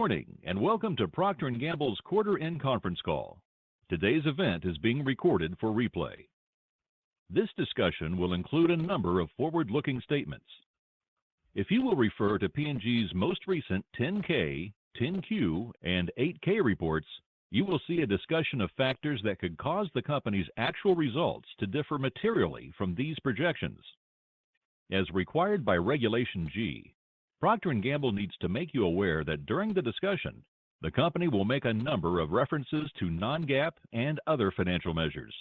Morning and welcome to Procter & Gamble's quarter-end conference call. Today's event is being recorded for replay. This discussion will include a number of forward-looking statements. If you will refer to P&G's most recent 10-K, 10-Q, and 8-K reports, you will see a discussion of factors that could cause the company's actual results to differ materially from these projections. As required by Regulation G, Procter & Gamble needs to make you aware that during the discussion, the company will make a number of references to non-GAAP and other financial measures.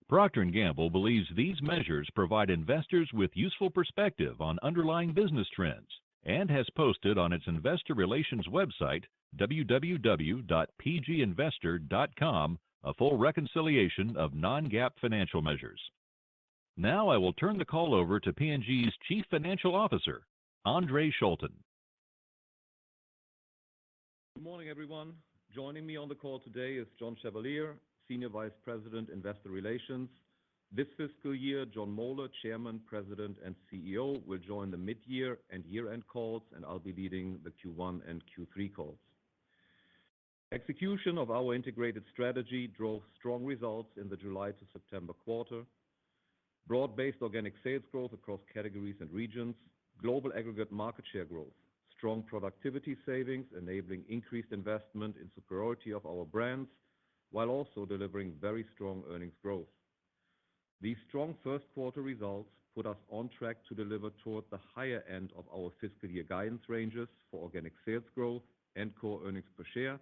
Procter & Gamble believes these measures provide investors with useful perspective on underlying business trends and has posted on its investor relations website, www.pginvestor.com, a full reconciliation of non-GAAP financial measures. Now I will turn the call over to P&G's Chief Financial Officer, Andre Schulten. Good morning, everyone. Joining me on the call today is John Chevalier, Senior Vice President, Investor Relations. This fiscal year, John Moeller, Chairman, President, and CEO, will join the mid-year and year-end calls, and I'll be leading the Q1 and Q3 calls. Execution of our integrated strategy drove strong results in the July to September quarter. Broad-based organic sales growth across categories and regions, global aggregate market share growth, strong productivity savings enabling increased investment in superiority of our brands, while also delivering very strong earnings growth. These strong first quarter results put us on track to deliver toward the higher end of our fiscal year guidance ranges for organic sales growth and core earnings per share,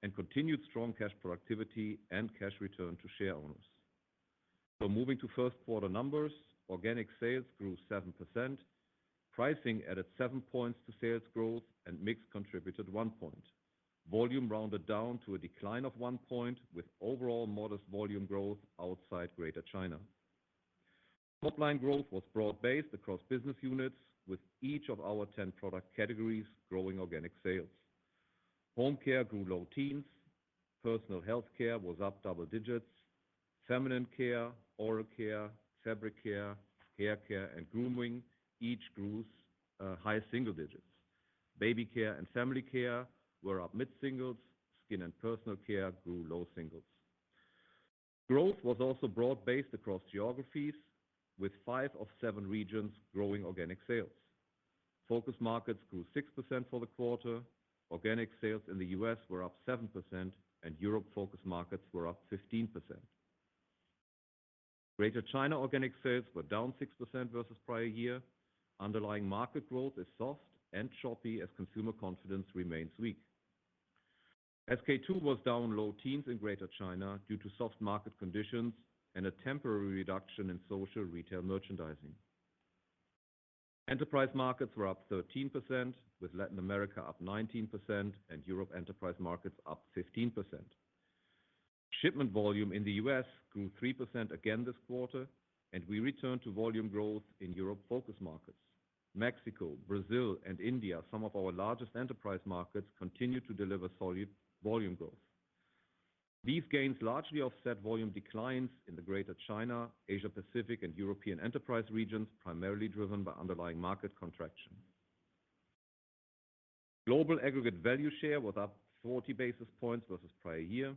and continued strong cash productivity and cash return to share owners. So moving to first quarter numbers, organic sales grew 7%. Pricing added 7 points to sales growth and mix contributed 1 point. Volume rounded down to a decline of 1 point with overall modest volume growth outside Greater China. Top-line growth was broad-based across business units with each of our 10 product categories growing organic sales. Home care grew low teens. Personal health care was up double digits. Feminine care, oral care, fabric care, hair care, and grooming each grew high single digits. Baby care and family care were up mid-singles. Skin and personal care grew low singles. Growth was also broad-based across geographies, with 5 of 7 regions growing organic sales. Focus markets grew 6% for the quarter. Organic sales in the U.S. were up 7%, and Europe focus markets were up 15%. Greater China organic sales were down 6% versus prior year. Underlying market growth is soft and choppy as consumer confidence remains weak. SK2 was down low teens in Greater China due to soft market conditions and a temporary reduction in social retail merchandising. Enterprise markets were up 13%, with Latin America up 19% and Europe enterprise markets up 15%. Shipment volume in the U.S. grew 3% again this quarter, and we returned to volume growth in Europe focus markets. Mexico, Brazil, and India, some of our largest enterprise markets, continue to deliver solid volume growth. These gains largely offset volume declines in the Greater China, Asia Pacific, and European enterprise regions, primarily driven by underlying market contraction. Global aggregate value share was up 40 basis points versus prior year,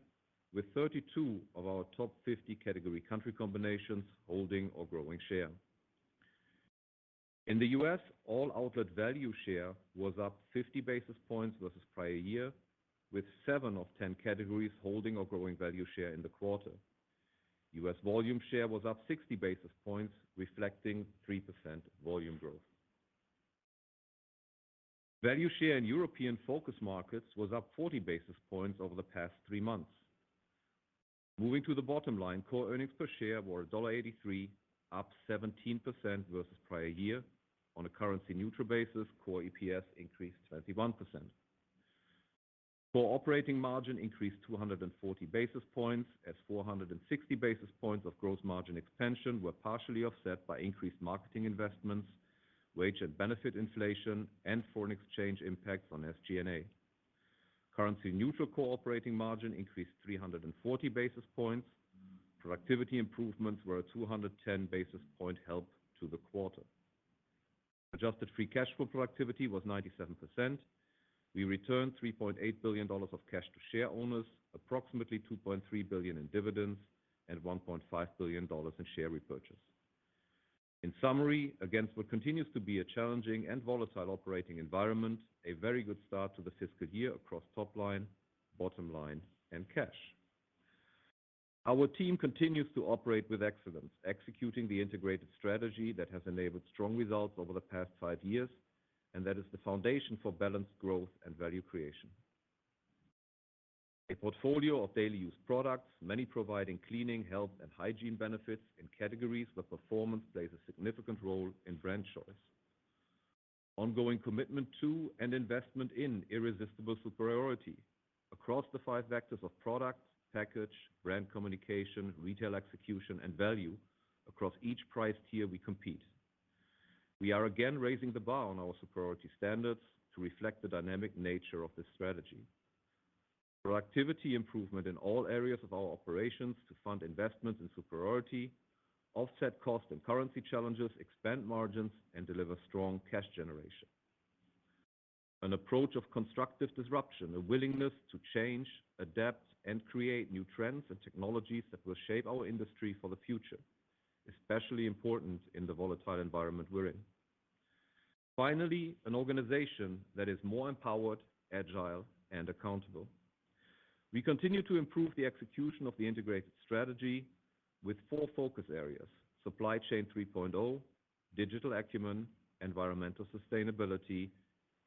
with 32 of our top 50 category country combinations holding or growing share. In the U.S., all outlet value share was up 50 basis points versus prior year, with 7 of 10 categories holding or growing value share in the quarter. U.S. volume share was up 60 basis points, reflecting 3% volume growth. Value share in European focus markets was up 40 basis points over the past 3 months. Moving to the bottom line, core earnings per share were $1.83, up 17% versus prior year. On a currency-neutral basis, core EPS increased 21%. Core operating margin increased 240 basis points as 460 basis points of gross margin expansion were partially offset by increased marketing investments, wage and benefit inflation, and foreign exchange impacts on SG&A. Currency-neutral core operating margin increased 340 basis points. Productivity improvements were a 210 basis point help to the quarter. Adjusted free cash flow productivity was 97%. We returned $3.8 billion of cash to share owners, approximately $2.3 billion in dividends, and $1.5 billion in share repurchase. In summary, against what continues to be a challenging and volatile operating environment, a very good start to the fiscal year across top line, bottom line, and cash. Our team continues to operate with excellence, executing the integrated strategy that has enabled strong results over the past 5 years, and that is the foundation for balanced growth and value creation. A portfolio of daily use products, many providing cleaning, health, and hygiene benefits in categories where performance plays a significant role in brand choice. Ongoing commitment to and investment in irresistible superiority across the 5 vectors of product, package, brand communication, retail execution, and value across each price tier we compete. We are again raising the bar on our superiority standards to reflect the dynamic nature of this strategy. Productivity improvement in all areas of our operations to fund investments in superiority, offset cost and currency challenges, expand margins, and deliver strong cash generation. An approach of constructive disruption, a willingness to change, adapt, and create new trends and technologies that will shape our industry for the future, especially important in the volatile environment we're in. Finally, an organization that is more empowered, agile, and accountable. We continue to improve the execution of the integrated strategy with 4 focus areas: supply chain 3.0, digital acumen, environmental sustainability,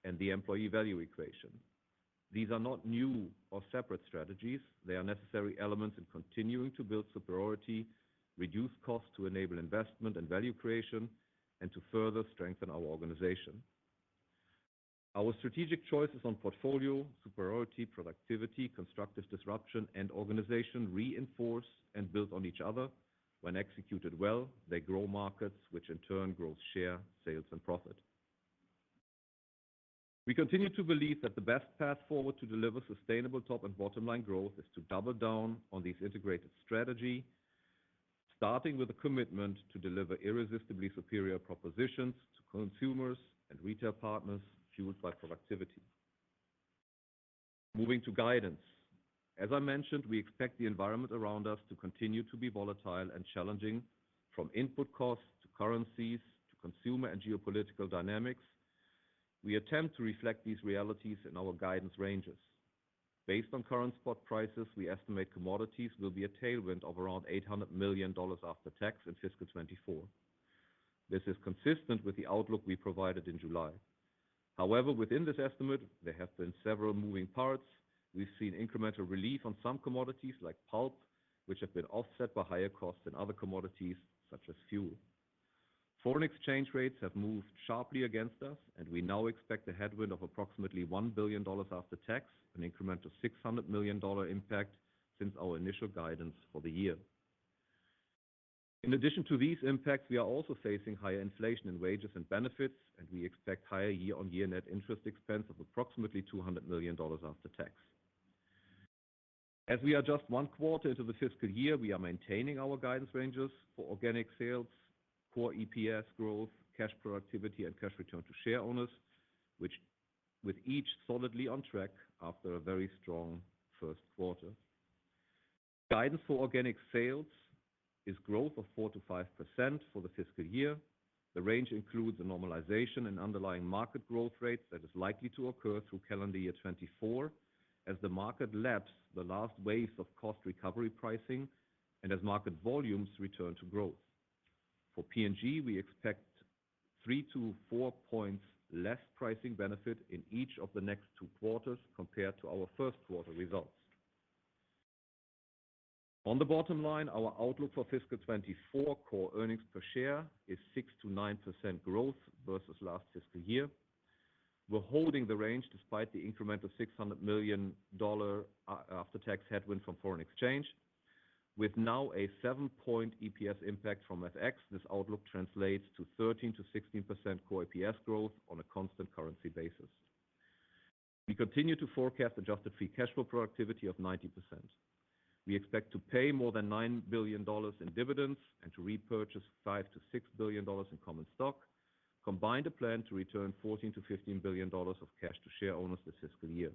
and the employee value equation. These are not new or separate strategies. They are necessary elements in continuing to build superiority, reduce costs to enable investment and value creation, and to further strengthen our organization. Our strategic choices on portfolio, superiority, productivity, constructive disruption, and organization reinforce and build on each other. When executed well, they grow markets, which in turn grows share, sales, and profit. We continue to believe that the best path forward to deliver sustainable top and bottom line growth is to double down on this integrated strategy, starting with a commitment to deliver irresistibly superior propositions to consumers and retail partners, fueled by productivity. Moving to guidance. As I mentioned, we expect the environment around us to continue to be volatile and challenging, from input costs to currencies to consumer and geopolitical dynamics. We attempt to reflect these realities in our guidance ranges. Based on current spot prices, we estimate commodities will be a tailwind of around $800 million after tax in fiscal 24. This is consistent with the outlook we provided in July. However, within this estimate, there have been several moving parts. We've seen incremental relief on some commodities like pulp, which have been offset by higher costs in other commodities such as fuel. Foreign exchange rates have moved sharply against us, and we now expect a headwind of approximately $1 billion after tax, an incremental $600 million impact since our initial guidance for the year. In addition to these impacts, we are also facing higher inflation in wages and benefits, and we expect higher year-on-year net interest expense of approximately $200 million after tax. As we are just 1 quarter into the fiscal year, we are maintaining our guidance ranges for organic sales, core EPS growth, cash productivity, and cash return to share owners, which with each solidly on track after a very strong first quarter. Guidance for organic sales is growth of 4 to 5% for the fiscal year. The range includes a normalization in underlying market growth rates that is likely to occur through calendar year 24 as the market laps the last waves of cost recovery pricing and as market volumes return to growth. For P&G, we expect 3 to 4 points less pricing benefit in each of the next 2 quarters compared to our first quarter results. On the bottom line, our outlook for fiscal 24 core earnings per share is 6 to 9% growth versus last fiscal year. We're holding the range despite the incremental $600 million after-tax headwind from foreign exchange. With now a 7-point EPS impact from FX, this outlook translates to 13 to 16% core EPS growth on a constant currency basis. We continue to forecast adjusted free cash flow productivity of 90%. We expect to pay more than $9 billion in dividends and to repurchase $5 to $6 billion in common stock, combined a plan to return $14 to $15 billion of cash to share owners this fiscal year.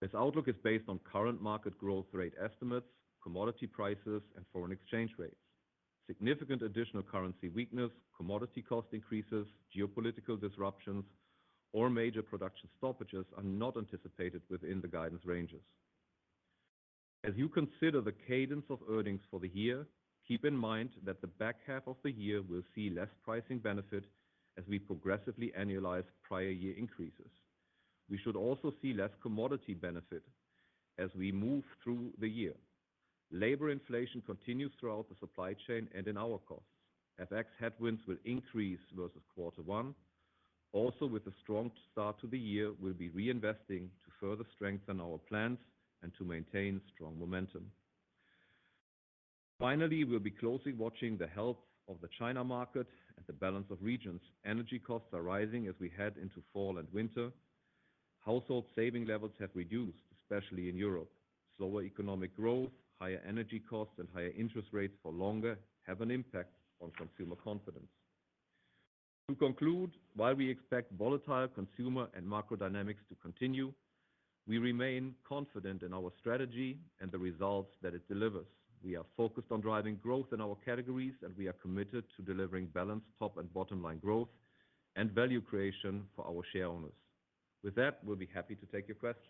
This outlook is based on current market growth rate estimates, commodity prices, and foreign exchange rates. Significant additional currency weakness, commodity cost increases, geopolitical disruptions, or major production stoppages are not anticipated within the guidance ranges. As you consider the cadence of earnings for the year, keep in mind that the back half of the year will see less pricing benefit as we progressively annualize prior year increases. We should also see less commodity benefit as we move through the year. Labor inflation continues throughout the supply chain and in our costs. FX headwinds will increase versus quarter one. Also, with a strong start to the year, we'll be reinvesting to further strengthen our plans and to maintain strong momentum. Finally, we'll be closely watching the health of the China market and the balance of regions. Energy costs are rising as we head into fall and winter. Household saving levels have reduced, especially in Europe. Slower economic growth, higher energy costs, and higher interest rates for longer have an impact on consumer confidence. To conclude, while we expect volatile consumer and macro dynamics to continue, we remain confident in our strategy and the results that it delivers. We are focused on driving growth in our categories, and we are committed to delivering balanced top and bottom line growth and value creation for our share owners. With that, we'll be happy to take your questions.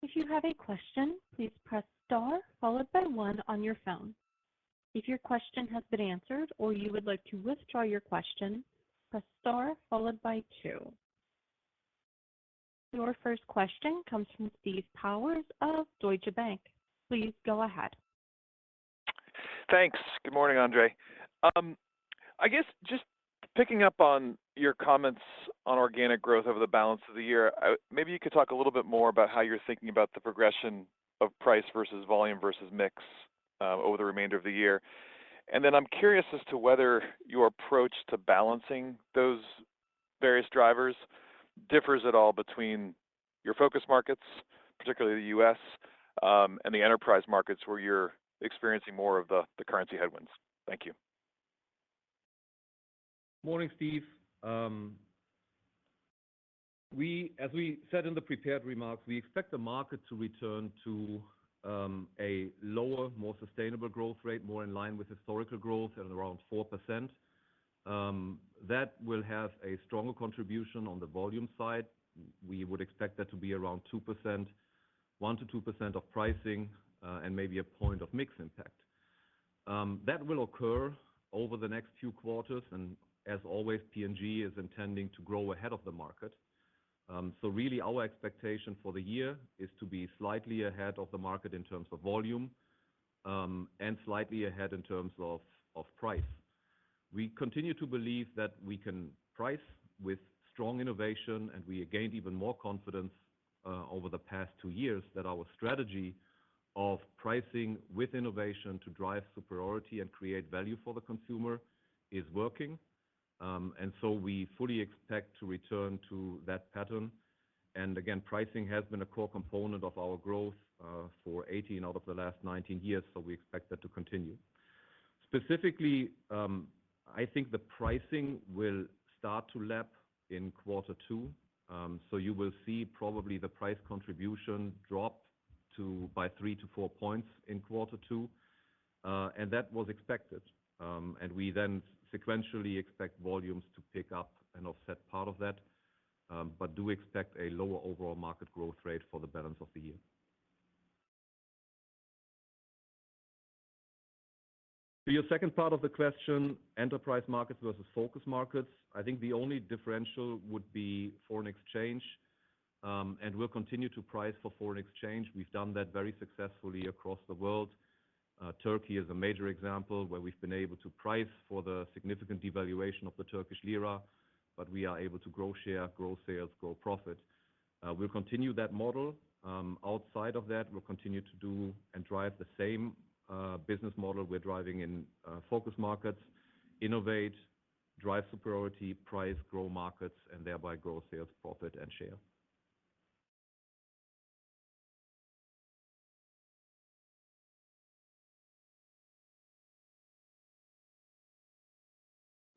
If you have a question, please press star followed by 1 on your phone. If your question has been answered or you would like to withdraw your question, press star followed by 2. Your first question comes from Steve Powers of Deutsche Bank. Please go ahead. Thanks. Good morning, Andre. I guess just picking up on your comments on organic growth over the balance of the year, maybe you could talk a little bit more about how you're thinking about the progression of price versus volume versus mix over the remainder of the year. And then I'm curious as to whether your approach to balancing those various drivers differs at all between your focus markets, particularly the U.S., and the enterprise markets where you're experiencing more of the currency headwinds. Thank you. Morning, Steve. As we said in the prepared remarks, we expect the market to return to a lower, more sustainable growth rate, more in line with historical growth at around 4%. That will have a stronger contribution on the volume side. We would expect that to be around 2%, 1 to 2% of pricing, and maybe a point of mix impact. That will occur over the next few quarters, and as always, P&G is intending to grow ahead of the market. So really our expectation for the year is to be slightly ahead of the market in terms of volume, and slightly ahead in terms of price. We continue to believe that we can price with strong innovation, and we gained even more confidence over the past 2 years that our strategy of pricing with innovation to drive superiority and create value for the consumer is working. And so we fully expect to return to that pattern. And again, pricing has been a core component of our growth for 18 out of the last 19 years, so we expect that to continue. Specifically, I think the pricing will start to lap in quarter 2. So you will see probably the price contribution drop by 3 to 4 points in quarter 2. And that was expected. And we then sequentially expect volumes to pick up and offset part of that, but do expect a lower overall market growth rate for the balance of the year. To your second part of the question, enterprise markets versus focus markets, I think the only differential would be foreign exchange, and we'll continue to price for foreign exchange. We've done that very successfully across the world. Turkey is a major example where we've been able to price for the significant devaluation of the Turkish lira, but we are able to grow share, grow sales, grow profit. We'll continue that model. Outside of that, we'll continue to do and drive the same business model we're driving in focus markets, innovate, drive superiority, price, grow markets, and thereby grow sales, profit, and share.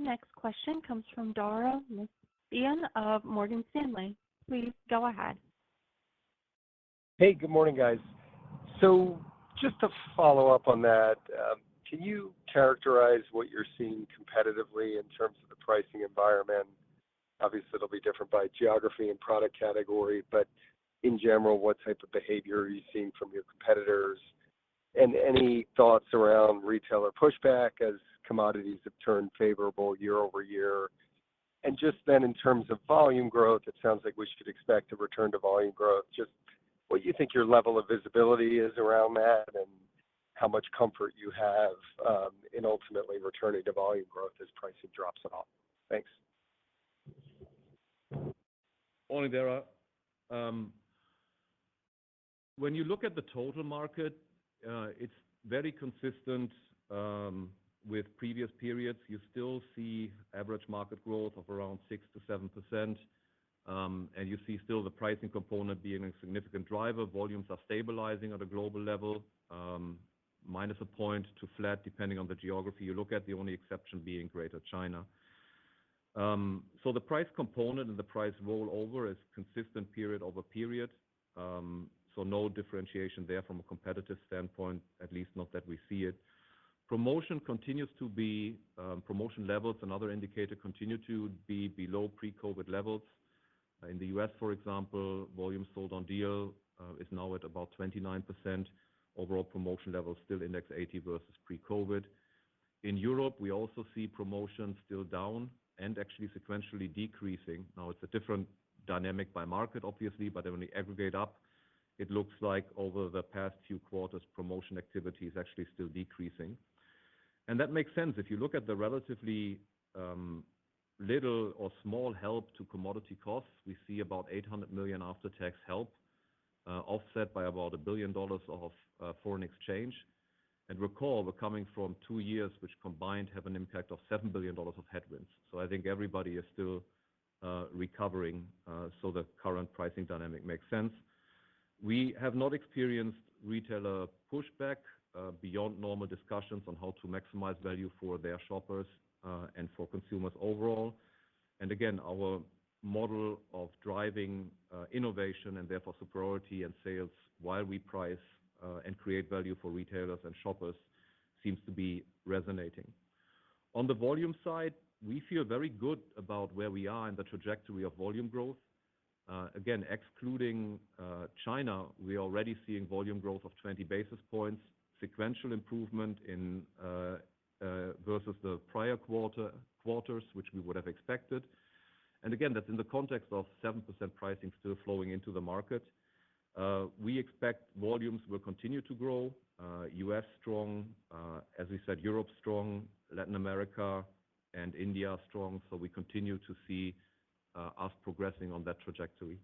Next question comes from Dara Mohsenian of Morgan Stanley. Please go ahead. Hey, good morning, guys. So just to follow up on that, can you characterize what you're seeing competitively in terms of the pricing environment? Obviously, it'll be different by geography and product category, but in general, what type of behavior are you seeing from your competitors? And any thoughts around retailer pushback as commodities have turned favorable year over year? And just then in terms of volume growth, it sounds like we should expect a return to volume growth. Just what you think your level of visibility is around that and how much comfort you have in ultimately returning to volume growth as pricing drops off. Thanks. Morning, Dara. When you look at the total market, it's very consistent with previous periods. You still see average market growth of around 6 to 7%, and you see still the pricing component being a significant driver. Volumes are stabilizing at a global level, minus a point to flat, depending on the geography you look at, the only exception being Greater China. So the price component and the price rollover is consistent period over period. So no differentiation there from a competitive standpoint, at least not that we see it. Promotion continues to be, promotion levels, another indicator, continue to be below pre-COVID levels. In the US, for example, volume sold on deal is now at about 29%. Overall promotion levels still index 80 versus pre-COVID. In Europe, we also see promotions still down and actually sequentially decreasing. Now, it's a different dynamic by market, obviously, but when we aggregate up, it looks like over the past few quarters, promotion activity is actually still decreasing. And that makes sense. If you look at the relatively little or small help to commodity costs, we see about $800 million after-tax help, offset by about $1 billion of foreign exchange. And recall, we're coming from 2 years, which combined have an impact of $7 billion of headwinds. So I think everybody is still recovering, so the current pricing dynamic makes sense. We have not experienced retailer pushback beyond normal discussions on how to maximize value for their shoppers and for consumers overall. And again, our model of driving innovation and therefore superiority and sales while we price and create value for retailers and shoppers seems to be resonating. On the volume side, we feel very good about where we are in the trajectory of volume growth. Again, excluding China, we are already seeing volume growth of 20 basis points, sequential improvement in versus the prior quarters, which we would have expected. And again, that's in the context of 7% pricing still flowing into the market. We expect volumes will continue to grow. US strong, as we said, Europe strong, Latin America and India strong. So we continue to see us progressing on that trajectory.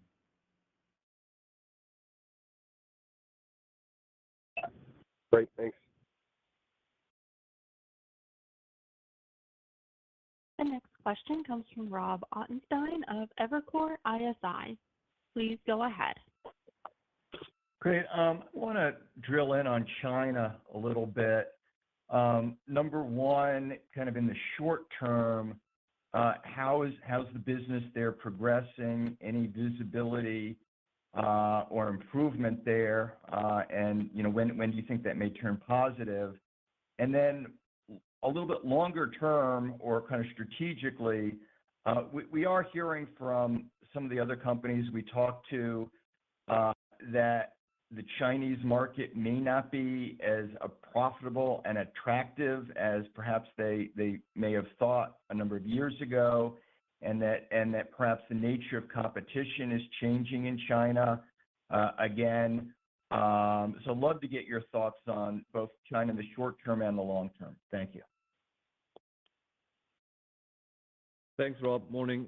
Great, thanks. The next question comes from Rob Ottenstein of Evercore ISI. Please go ahead. Great. I want to drill in on China a little bit. Number one, kind of in the short term, how's the business there progressing? Any visibility or improvement there? And when do you think that may turn positive? And then a little bit longer term or kind of strategically, we are hearing from some of the other companies we talk to that the Chinese market may not be as profitable and attractive as perhaps they may have thought a number of years ago, and that perhaps the nature of competition is changing in China again. So I'd love to get your thoughts on both China in the short term and the long term. Thank you. Thanks, Rob. Morning.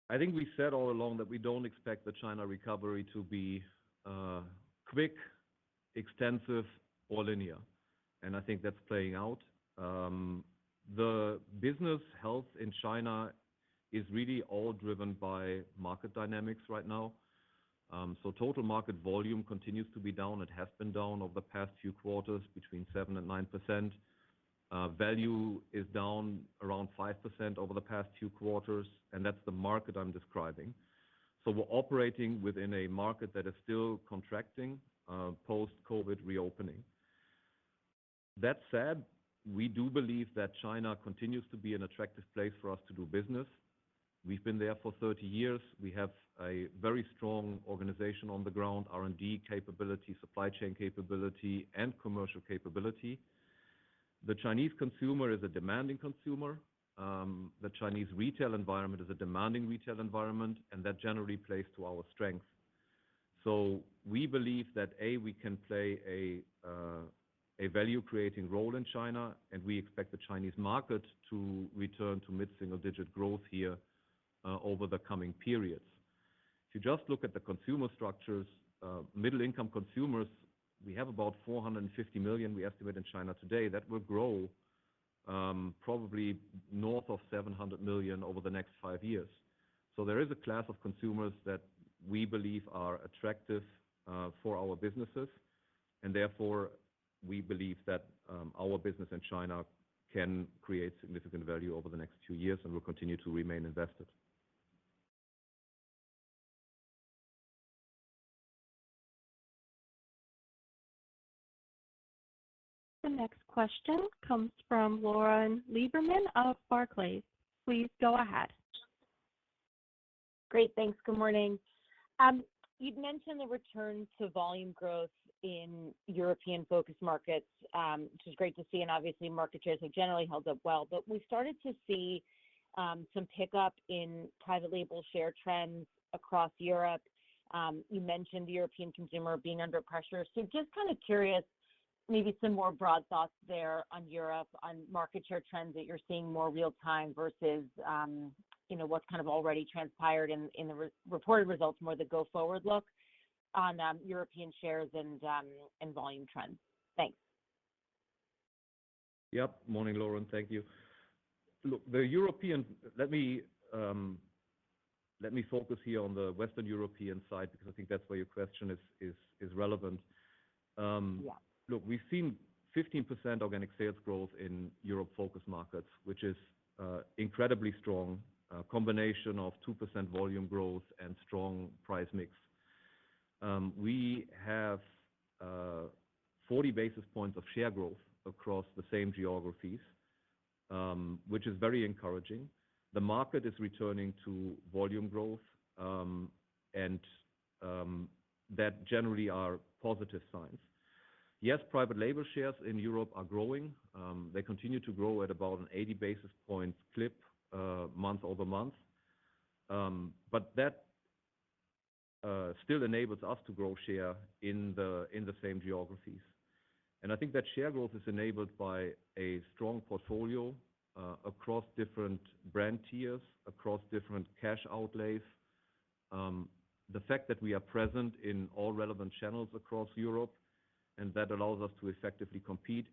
I think we said all along that we don't expect the China recovery to be quick, extensive, or linear. And I think that's playing out. The business health in China is really all driven by market dynamics right now. So total market volume continues to be down. It has been down over the past few quarters between 7 and 9%. Value is down around 5% over the past few quarters, and that's the market I'm describing. So we're operating within a market that is still contracting post-COVID reopening. That said, we do believe that China continues to be an attractive place for us to do business. We've been there for 30 years. We have a very strong organization on the ground, R&D capability, supply chain capability, and commercial capability. The Chinese consumer is a demanding consumer. The Chinese retail environment is a demanding retail environment, and that generally plays to our strength. So we believe that, A, we can play a value-creating role in China, and we expect the Chinese market to return to mid-single-digit growth here over the coming periods. If you just look at the consumer structures, middle-income consumers, we have about 450 million, we estimate, in China today. That will grow probably north of 700 million over the next 5 years. So there is a class of consumers that we believe are attractive for our businesses, and therefore we believe that our business in China can create significant value over the next few years and will continue to remain invested. The next question comes from Lauren Lieberman of Barclays. Please go ahead. Great, thanks. Good morning. You'd mentioned the return to volume growth in European focus markets, which is great to see, and obviously market shares have generally held up well. But we started to see some pickup in private label share trends across Europe. You mentioned the European consumer being under pressure. So just kind of curious, maybe some more broad thoughts there on Europe, on market share trends that you're seeing more real time versus what's kind of already transpired in the reported results, more the go forward look on European shares and volume trends. Thanks. Yep. Morning, Lauren. Thank you. Look, the European. Let me focus here on the Western European side because I think that's where your question is relevant. Look, we've seen 15% organic sales growth in Europe focus markets, which is incredibly strong, a combination of 2% volume growth and strong price mix. We have 40 basis points of share growth across the same geographies, which is very encouraging. The market is returning to volume growth, and that generally are positive signs. Yes, private label shares in Europe are growing. They continue to grow at about an 80 basis points clip month over month. But that still enables us to grow share in the same geographies. And I think that share growth is enabled by a strong portfolio across different brand tiers, across different cash outlays. The fact that we are present in all relevant channels across Europe, and that allows us to effectively compete,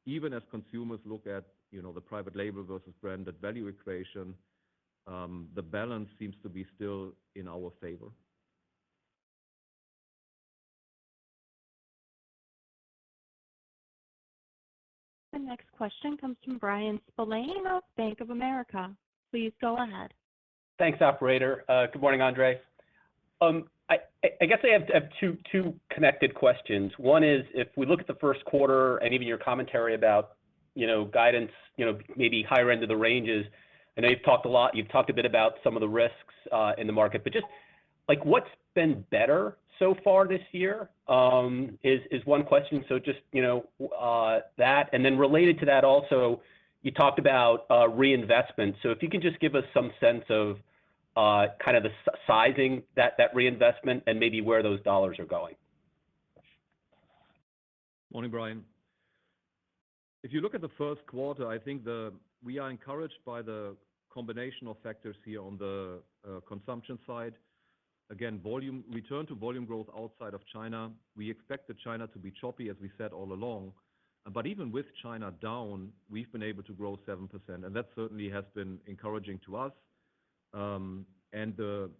even as consumers look at the private label versus branded value equation, the balance seems to be still in our favor. The next question comes from Bryan Spillane of Bank of America. Please go ahead. Thanks, operator. Good morning, Andre. I guess I have two connected questions. One is, if we look at the first quarter and even your commentary about guidance, maybe higher end of the ranges. I know you've talked a lot. You've talked a bit about some of the risks in the market, but just like what's been better so far this year is one question. So just that, and then related to that also, you talked about reinvestment. So if you can just give us some sense of kind of the sizing that reinvestment and maybe where those dollars are going. Morning, Brian. If you look at the first quarter, I think we are encouraged by the combination of factors here on the consumption side. Again, return to volume growth outside of China. We expected China to be choppy, as we said all along. But even with China down, we've been able to grow 7%, and that certainly has been encouraging to us. And the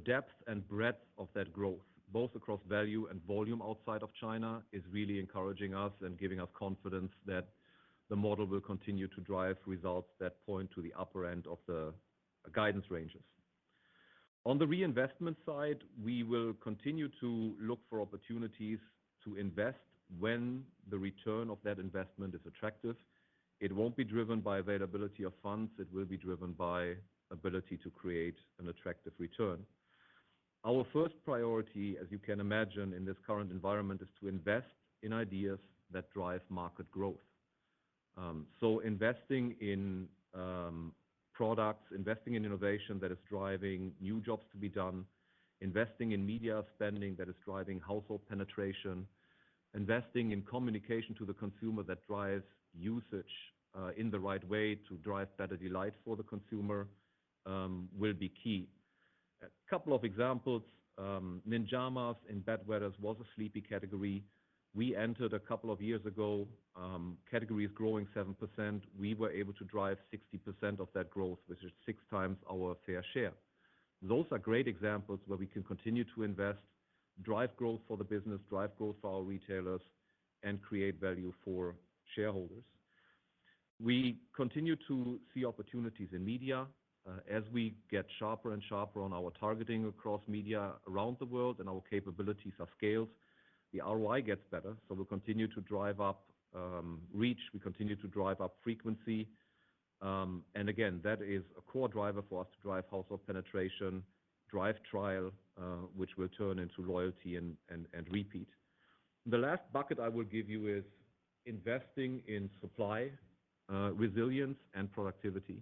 depth and breadth of that growth, both across value and volume outside of China, is really encouraging us and giving us confidence that the model will continue to drive results that point to the upper end of the guidance ranges. On the reinvestment side, we will continue to look for opportunities to invest when the return of that investment is attractive. It won't be driven by availability of funds. It will be driven by ability to create an attractive return. Our first priority, as you can imagine, in this current environment, is to invest in ideas that drive market growth. So investing in products, investing in innovation that is driving new jobs to be done, investing in media spending that is driving household penetration, investing in communication to the consumer that drives usage in the right way to drive better delight for the consumer will be key. A couple of examples, Ninjamas in bedwetters was a sleepy category. We entered a couple of years ago, category is growing 7%. We were able to drive 60% of that growth, which is 6 times our fair share. Those are great examples where we can continue to invest, drive growth for the business, drive growth for our retailers, and create value for shareholders. We continue to see opportunities in media as we get sharper and sharper on our targeting across media around the world and our capabilities are scaled. The ROI gets better, so we'll continue to drive up reach. We continue to drive up frequency. And again, that is a core driver for us to drive household penetration, drive trial, which will turn into loyalty and repeat. The last bucket I will give you is investing in supply, resilience, and productivity.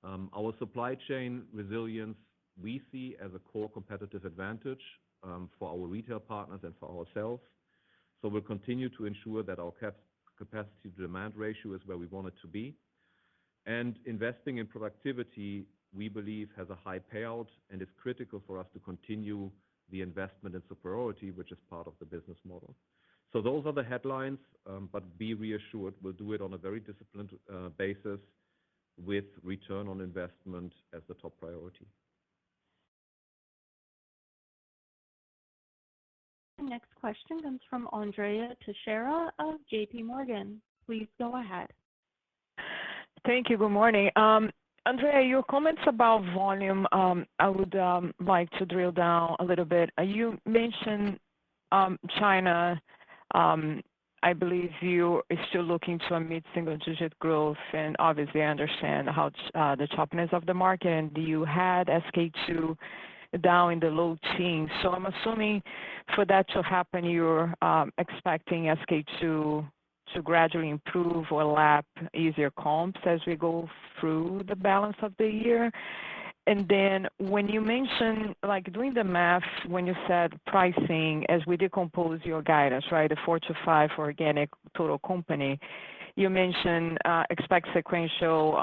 Our supply chain resilience we see as a core competitive advantage for our retail partners and for ourselves. So we'll continue to ensure that our capacity to demand ratio is where we want it to be. And investing in productivity, we believe, has a high payout and is critical for us to continue the investment in superiority, which is part of the business model. So those are the headlines, but be reassured, we'll do it on a very disciplined basis with return on investment as the top priority. The next question comes from Andrea Teixeira of JP Morgan. Please go ahead. Thank you. Good morning. Andrea, your comments about volume, I would like to drill down a little bit. You mentioned China. I believe you are still looking to a mid-single-digit growth, and obviously I understand how the choppiness of the market, and you had SK-II down in the low teens. So I'm assuming for that to happen, you're expecting SK-II to gradually improve or lap easier comps as we go through the balance of the year. And then when you mentioned, like doing the math, when you said pricing, as we decompose your guidance, right, the 4-5 for organic total company, you mentioned expect sequential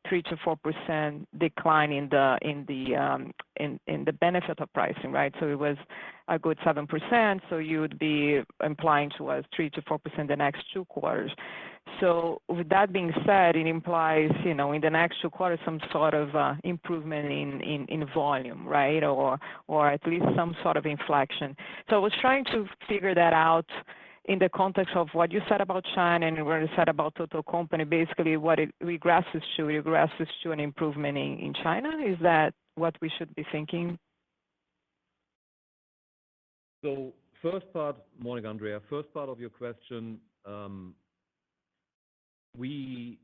3-4% decline in the benefit of pricing, right? So it was a good 7%, so you would be implying to us 3-4% the next 2 quarters. So with that being said, it implies, in the next 2 quarters, some sort of improvement in volume, right? Or at least some sort of inflection. So I was trying to figure that out in the context of what you said about China and what you said about total company. Basically, what it regresses to an improvement in China. Is that what we should be thinking? So first part, morning, Andrea. First part of your question, we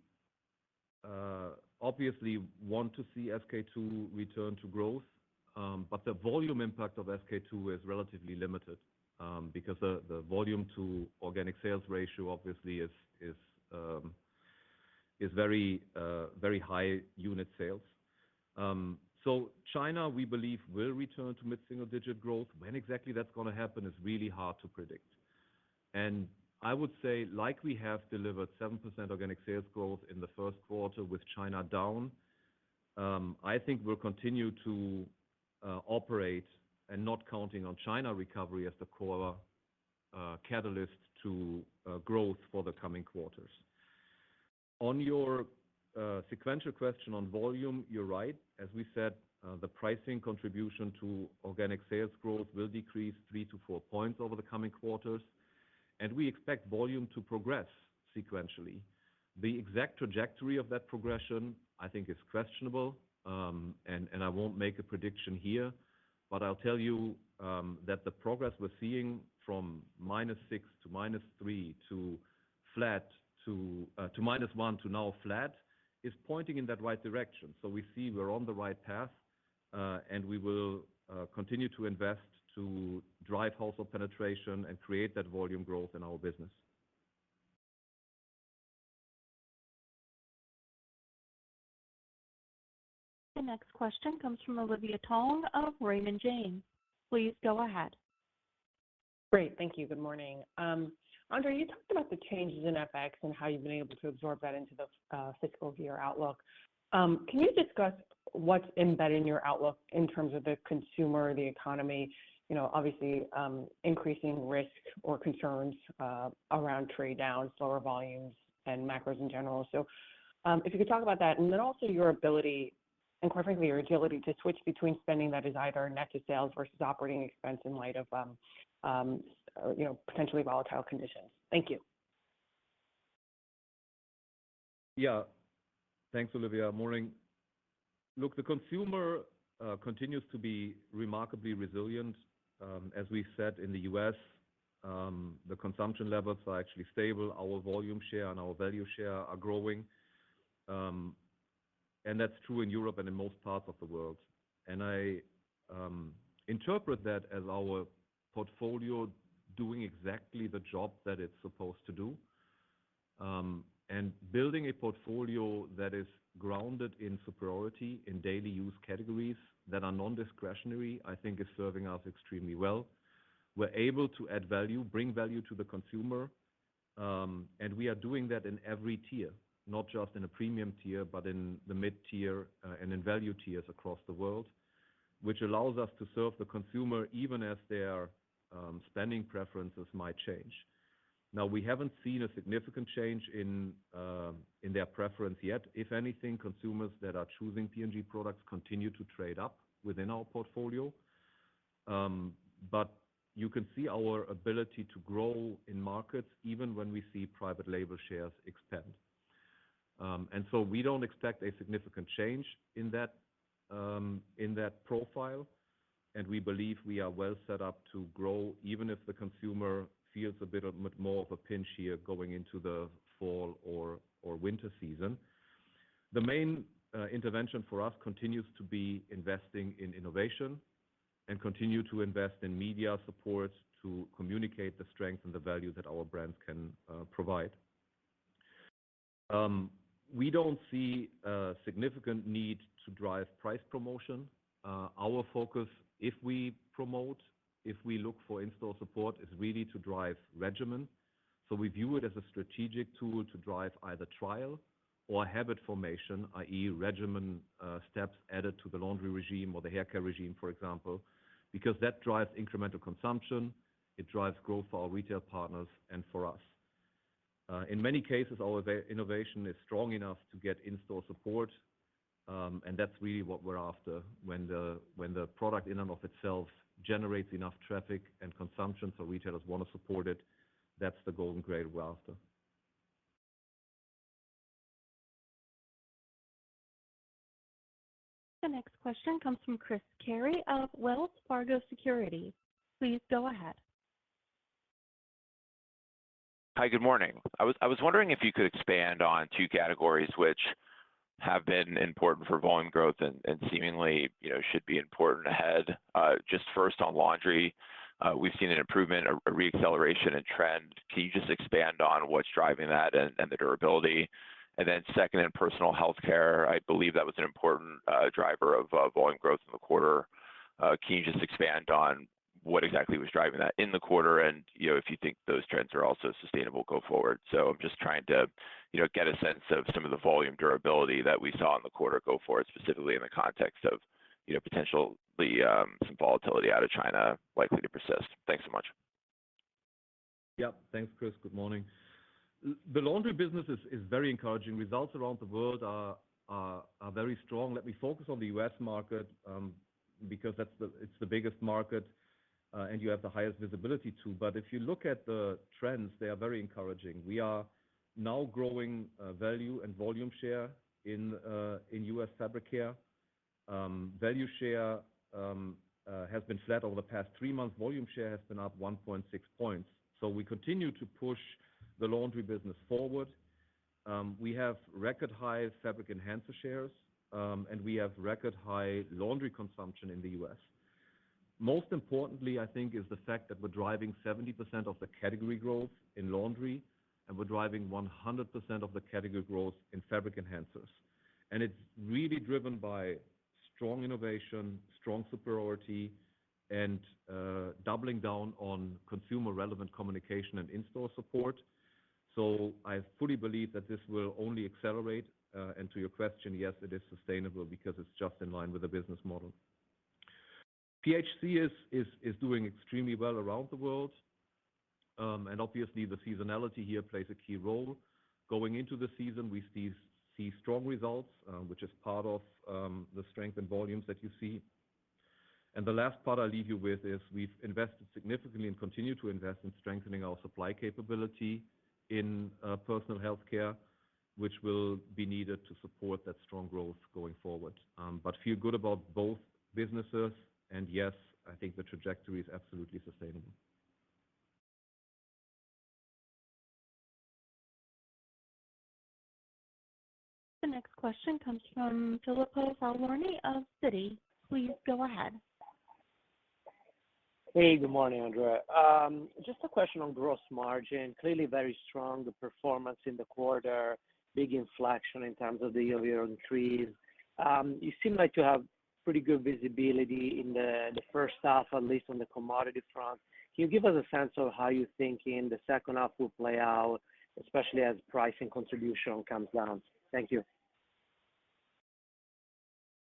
obviously want to see SK-II return to growth, but the volume impact of SK-II is relatively limited because the volume to organic sales ratio obviously is very high unit sales. So China, we believe, will return to mid-single-digit growth. When exactly that's going to happen is really hard to predict. And I would say, like we have delivered 7% organic sales growth in the first quarter with China down, I think we'll continue to operate and not counting on China recovery as the core catalyst to growth for the coming quarters. On your sequential question on volume, you're right. As we said, the pricing contribution to organic sales growth will decrease 3 to 4 points over the coming quarters, and we expect volume to progress sequentially. The exact trajectory of that progression, I think, is questionable, and I won't make a prediction here. But I'll tell you that the progress we're seeing from -6 to -3 to flat to -1 to now flat is pointing in that right direction. So we see we're on the right path, and we will continue to invest to drive household penetration and create that volume growth in our business. The next question comes from Olivia Tong of Raymond James. Please go ahead. Great. Thank you. Good morning. Andre, you talked about the changes in FX and how you've been able to absorb that into the fiscal year outlook. Can you discuss what's embedded in your outlook in terms of the consumer, the economy, obviously increasing risk or concerns around trade down, slower volumes, and macros in general? So if you could talk about that, and then also your ability, and quite frankly, your agility to switch between spending that is either net to sales versus operating expense in light of potentially volatile conditions. Thank you. Yeah. Thanks, Olivia. Morning. Look, the consumer continues to be remarkably resilient. As we said in the U.S., the consumption levels are actually stable. Our volume share and our value share are growing. And that's true in Europe and in most parts of the world. And I interpret that as our portfolio doing exactly the job that it's supposed to do. And building a portfolio that is grounded in superiority in daily use categories that are non-discretionary, I think is serving us extremely well. We're able to add value, bring value to the consumer, and we are doing that in every tier, not just in a premium tier, but in the mid-tier and in value tiers across the world, which allows us to serve the consumer even as their spending preferences might change. Now, we haven't seen a significant change in their preference yet. If anything, consumers that are choosing P&G products continue to trade up within our portfolio. But you can see our ability to grow in markets even when we see private label shares expand. And so we don't expect a significant change in that profile, and we believe we are well set up to grow even if the consumer feels a bit more of a pinch here going into the fall or winter season. The main intervention for us continues to be investing in innovation and continue to invest in media support to communicate the strength and the value that our brands can provide. We don't see a significant need to drive price promotion. Our focus, if we promote, if we look for in-store support, is really to drive regimen. So we view it as a strategic tool to drive either trial or habit formation, i.e. regimen steps added to the laundry regime or the hair care regime, for example, because that drives incremental consumption. It drives growth for our retail partners and for us. In many cases, our innovation is strong enough to get in-store support, and that's really what we're after. When the product in and of itself generates enough traffic and consumption so retailers want to support it, that's the golden grail we're after. The next question comes from Chris Carey of Wells Fargo Securities. Please go ahead. Hi, good morning. I was wondering if you could expand on two categories which have been important for volume growth and seemingly should be important ahead. Just first on laundry, we've seen an improvement, a re-acceleration in trend. Can you just expand on what's driving that and the durability? And then second, in personal health care, I believe that was an important driver of volume growth in the quarter. Can you just expand on what exactly was driving that in the quarter, and if you think those trends are also sustainable go forward? So I'm just trying to get a sense of some of the volume durability that we saw in the quarter go forward, specifically in the context of potentially some volatility out of China likely to persist. Thanks so much. Yeah, thanks, Chris. Good morning. The laundry business is very encouraging. Results around the world are very strong. Let me focus on the U.S. market because it's the biggest market. And you have the highest visibility too. But if you look at the trends, they are very encouraging. We are now growing value and volume share in U.S. fabric care. Value share has been flat over the past 3 months. Volume share has been up 1.6 points. So we continue to push the laundry business forward. We have record high fabric enhancer shares, and we have record high laundry consumption in the U.S. Most importantly, I think, is the fact that we're driving 70% of the category growth in laundry, and we're driving 100% of the category growth in fabric enhancers. And it's really driven by strong innovation, strong superiority, and doubling down on consumer-relevant communication and in-store support. So I fully believe that this will only accelerate. And to your question, yes, it is sustainable because it's just in line with the business model. PHC is doing extremely well around the world. And obviously, the seasonality here plays a key role. Going into the season, we see strong results, which is part of the strength and volumes that you see. And the last part I'll leave you with is we've invested significantly and continue to invest in strengthening our supply capability in personal healthcare, which will be needed to support that strong growth going forward. But feel good about both businesses. And yes, I think the trajectory is absolutely sustainable. The next question comes from Filippo Falorni of Citi. Please go ahead. Hey, good morning, Andrea. Just a question on gross margin. Clearly very strong, the performance in the quarter, big inflection in terms of the year-over-year increase. You seem like to have pretty good visibility in the first half, at least on the commodity front. Can you give us a sense of how you're thinking the second half will play out, especially as pricing contribution comes down? Thank you.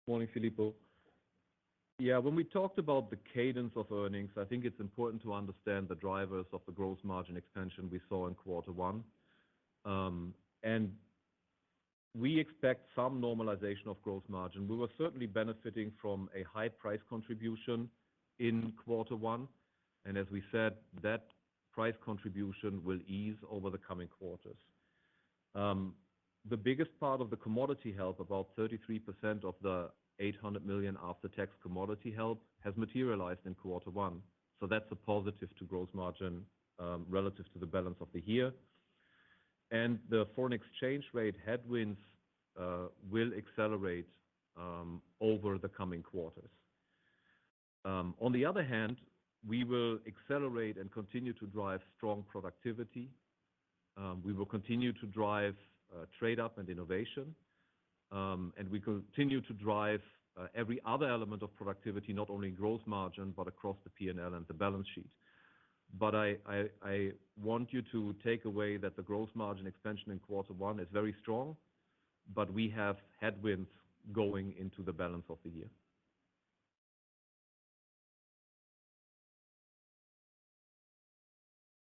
Morning, Filippo. Yeah, when we talked about the cadence of earnings, I think it's important to understand the drivers of the gross margin expansion we saw in quarter one. And we expect some normalization of gross margin. We were certainly benefiting from a high price contribution in quarter one. And as we said, that price contribution will ease over the coming quarters. The biggest part of the commodity help, about 33% of the $800 million after-tax commodity help, has materialized in quarter one. So that's a positive to gross margin relative to the balance of the year. And the foreign exchange rate headwinds will accelerate over the coming quarters. On the other hand, we will accelerate and continue to drive strong productivity. We will continue to drive trade-up and innovation. And we continue to drive every other element of productivity, not only gross margin, but across the P&L and the balance sheet. But I want you to take away that the gross margin expansion in quarter one is very strong, but we have headwinds going into the balance of the year.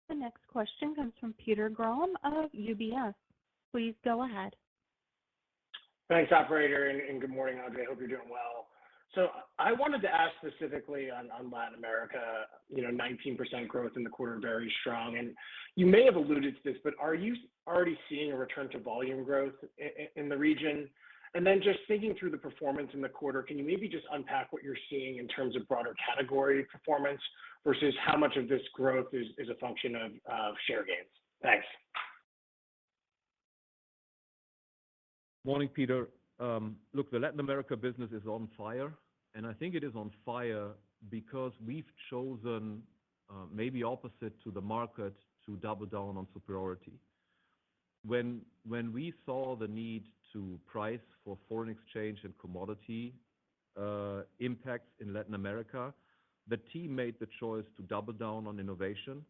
The next question comes from Peter Grom of UBS. Please go ahead. Thanks, operator, and good morning, Andre. I hope you're doing well. So I wanted to ask specifically on Latin America, 19% growth in the quarter, very strong. And you may have alluded to this, but are you already seeing a return to volume growth in the region? And then just thinking through the performance in the quarter, can you maybe just unpack what you're seeing in terms of broader category performance versus how much of this growth is a function of share gains? Thanks. Morning, Peter. Look, the Latin America business is on fire, and I think it is on fire because we've chosen, maybe opposite to the market, to double down on superiority. When we saw the need to price for foreign exchange and commodity impacts in Latin America, the team made the choice to double down on innovation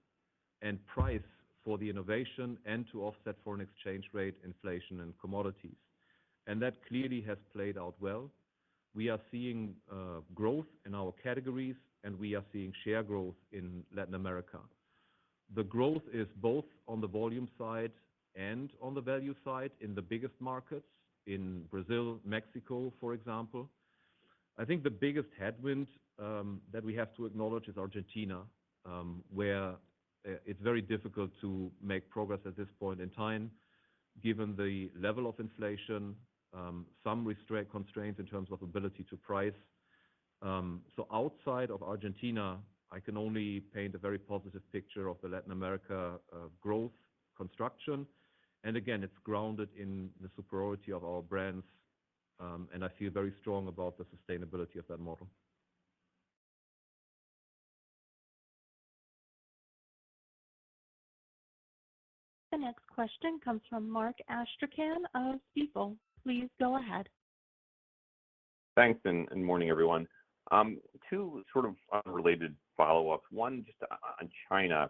and price for the innovation and to offset foreign exchange rate, inflation, and commodities. And that clearly has played out well. We are seeing growth in our categories, and we are seeing share growth in Latin America. The growth is both on the volume side and on the value side in the biggest markets, in Brazil, Mexico, for example. I think the biggest headwind that we have to acknowledge is Argentina, where it's very difficult to make progress at this point in time. given the level of inflation, some constraints in terms of ability to price. So outside of Argentina, I can only paint a very positive picture of the Latin America growth construction. And again, it's grounded in the superiority of our brands, and I feel very strong about the sustainability of that model. The next question comes from Mark Astrachan of Stifel. Please go ahead. Thanks, and morning, everyone. Two sort of unrelated follow-ups. One, just on China.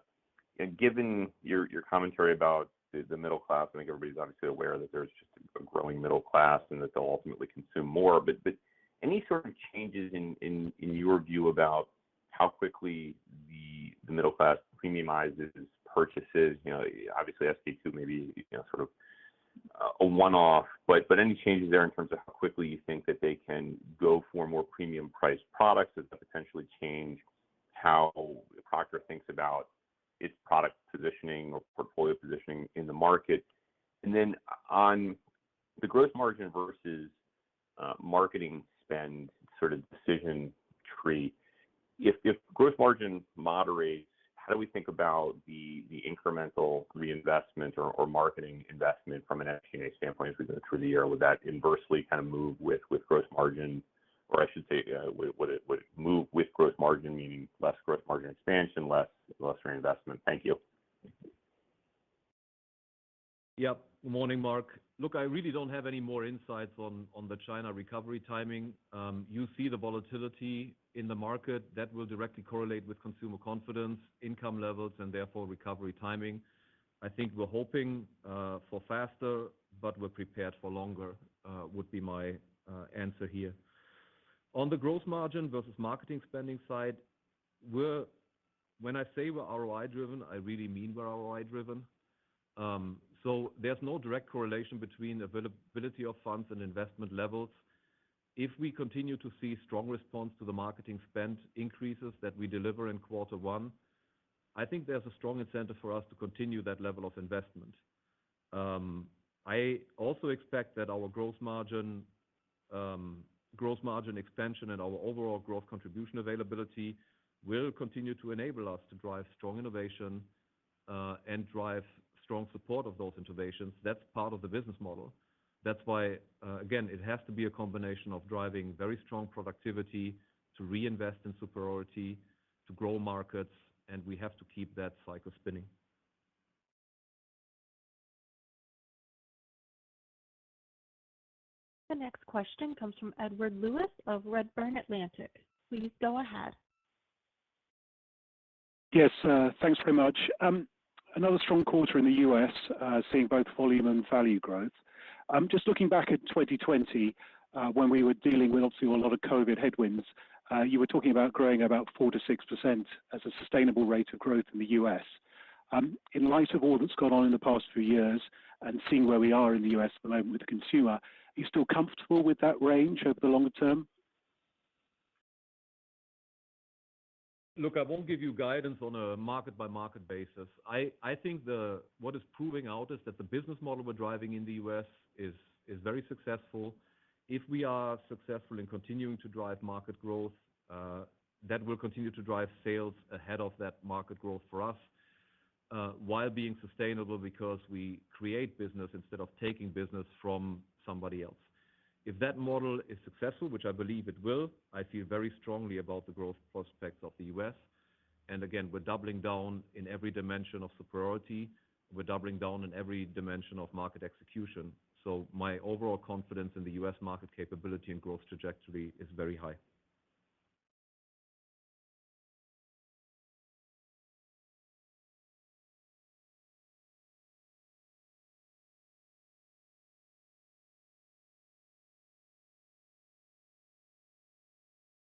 And given your commentary about the middle class, I think everybody's obviously aware that there's just a growing middle class and that they'll ultimately consume more. But any sort of changes in your view about how quickly the middle class premiumizes purchases? You know, obviously SK2 maybe sort of a one-off, but any changes there in terms of how quickly you think that they can go for more premium priced products that potentially change how Procter thinks about its product positioning or portfolio positioning in the market? And then on the gross margin versus marketing spend sort of decision tree, if gross margin moderates, how do we think about the incremental reinvestment or marketing investment from an SG&A standpoint as we go through the year? Would that inversely kind of move with gross margin, or I should say, would it move with gross margin, meaning less gross margin expansion, less reinvestment? Thank you. Yep. Good morning, Mark. Look, I really don't have any more insights on the China recovery timing. You see the volatility in the market that will directly correlate with consumer confidence, income levels, and therefore recovery timing. I think we're hoping for faster, but we're prepared for longer, would be my answer here. On the gross margin versus marketing spending side, when I say we're ROI driven, I really mean we're ROI driven. So there's no direct correlation between availability of funds and investment levels. If we continue to see strong response to the marketing spend increases that we deliver in quarter one, I think there's a strong incentive for us to continue that level of investment. I also expect that our gross margin expansion and our overall growth contribution availability will continue to enable us to drive strong innovation and drive strong support of those innovations. That's part of the business model. That's why, again, it has to be a combination of driving very strong productivity to reinvest in superiority, to grow markets, and we have to keep that cycle spinning. The next question comes from Edward Lewis of Redburn Atlantic. Please go ahead. Yes, thanks very much. Another strong quarter in the U.S., seeing both volume and value growth. Just looking back at 2020, when we were dealing with obviously a lot of COVID headwinds, you were talking about growing about 4 to 6% as a sustainable rate of growth in the U.S. In light of all that's gone on in the past few years and seeing where we are in the U.S. at the moment with the consumer, are you still comfortable with that range over the longer term? Look, I won't give you guidance on a market-by-market basis. I think what is proving out is that the business model we're driving in the U.S. is very successful. If we are successful in continuing to drive market growth, that will continue to drive sales ahead of that market growth for us, while being sustainable because we create business instead of taking business from somebody else. If that model is successful, which I believe it will, I feel very strongly about the growth prospects of the U.S. And again, we're doubling down in every dimension of superiority. We're doubling down in every dimension of market execution. So my overall confidence in the U.S. market capability and growth trajectory is very high.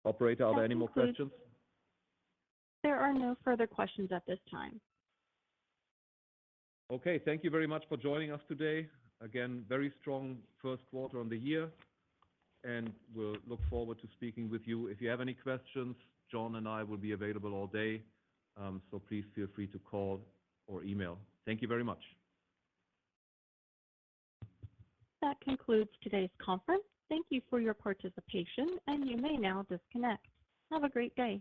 Operator, are there any more questions? There are no further questions at this time. Okay, thank you very much for joining us today. Again, very strong first quarter on the year, and we'll look forward to speaking with you. If you have any questions, John and I will be available all day, so please feel free to call or email. Thank you very much. That concludes today's conference. Thank you for your participation, and you may now disconnect. Have a great day.